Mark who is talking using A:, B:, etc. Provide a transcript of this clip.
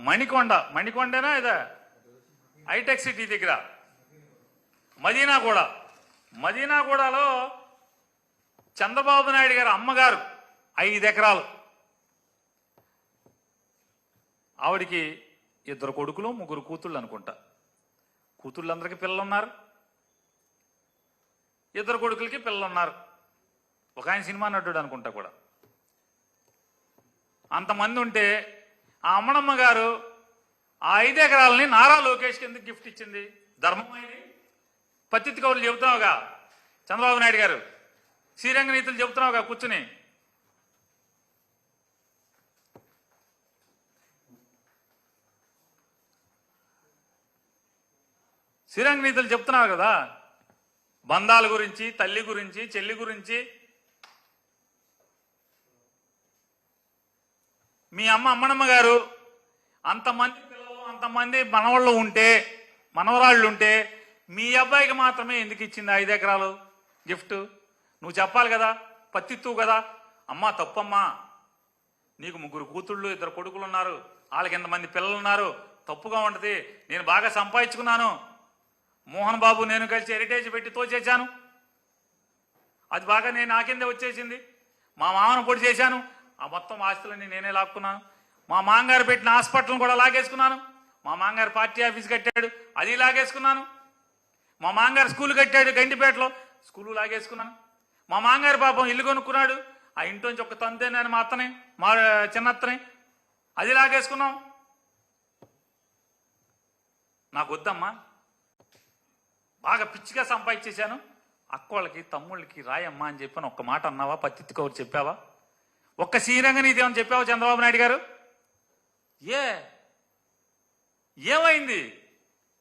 A: మణికొండనా ఇదా hitech city దగ్గర మదీనాగూడలో చంద్రబాబు నాయుడు గారు అమ్మగారు 5 ఎకరాలు, ఆవిడికి 2 కొడుకులు 3 కూతుళ్ళు అనుకుంటా. కూతుళ్ళందరికీ పిల్లలు ఉన్నారు, 2 కొడుకులకి పిల్లలు ఉన్నారు. ఒక ఆయన సినిమా నటుడు అనుకుంటా కూడా. అంతమంది ఉంటే ఆ అమ్మనమ్మ గారు ఆ 5 ఎకరాలని నారా లోకేష్ కింద గిఫ్ట్ ఇచ్చింది. ధర్మమైంది. పత్తిత్తి కౌరులు చెబుతున్నావుగా చంద్రబాబు నాయుడు గారు, శ్రీరంగ నీతులు చెబుతున్నావుగా కూర్చుని. శ్రీరంగ నీతులు చెప్తున్నావు కదా, బంధాల గురించి, తల్లి గురించి, చెల్లి గురించి. మీ అమ్మనమ్మ గారు అంతమంది పిల్లలు, అంతమంది మనవాళ్ళు ఉంటే, మనవరాళ్ళు ఉంటే, మీ అబ్బాయికి మాత్రమే ఎందుకు ఇచ్చింది 5 ఎకరాలు గిఫ్ట్? నువ్వు చెప్పాలి కదా, పత్తిత్తువు కదా. అమ్మా తప్పమ్మా, నీకు 3 కూతుళ్ళు 2 కొడుకులు ఉన్నారు, వాళ్ళకి ఎంతమంది పిల్లలు ఉన్నారు, తప్పుగా ఉంటుంది. నేను బాగా సంపాదించుకున్నాను, మోహన్ బాబు నేను కలిసి హెరిటేజ్ పెట్టి తోచేశాను, అది బాగా నాకిందే వచ్చేసింది. మా మామను పొడి చేశాను, ఆ మొత్తం ఆస్తులన్నీ నేనే లాక్కున్నాను. మా మామగారు పెట్టిన హాస్పిటల్ని కూడా లాగేసుకున్నాను. మా మామగారు పార్టీ ఆఫీస్ కట్టాడు, అది లాగేసుకున్నాను. మా మామగారు స్కూల్ కట్టాడు గండిపేటలో, స్కూలు లాగేసుకున్నాను. మా మామగారు పాపం ఇల్లు కొనుక్కున్నాడు, ఆ ఇంట్లోంచి ఒక తంతే నేను మా అత్తని, మా చిన్నత్తని, అది లాగేసుకున్నాం. నాకు వద్దమ్మా, బాగా పిచ్చిగా సంపాదించేశాను. అక్కోళ్ళకి తమ్ముళ్ళకి రాయమ్మా అని చెప్పాను. ఒక్క మాట అన్నావా? పత్తిత్తి కౌరు చెప్పావా? ఒక్క శ్రీరంగ నీతి ఏమని చెప్పావా చంద్రబాబు నాయుడు గారు? ఏమైంది?